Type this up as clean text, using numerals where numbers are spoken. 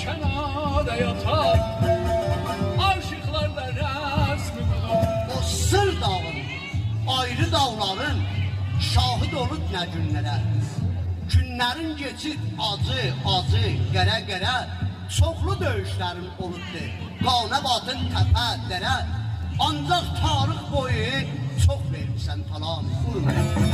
kənarda yatar, aşıqlar da rəsmi budur. O sır dağın, ayrı dağların şahid olub nə günlərə. Günlərin geçib acı, acı, qərə-qərə, çoxlu döyüşlərin olubdur. Qanə batın təpə, dərə, ancaq tarix boyu çox vermişsən talan, vurma.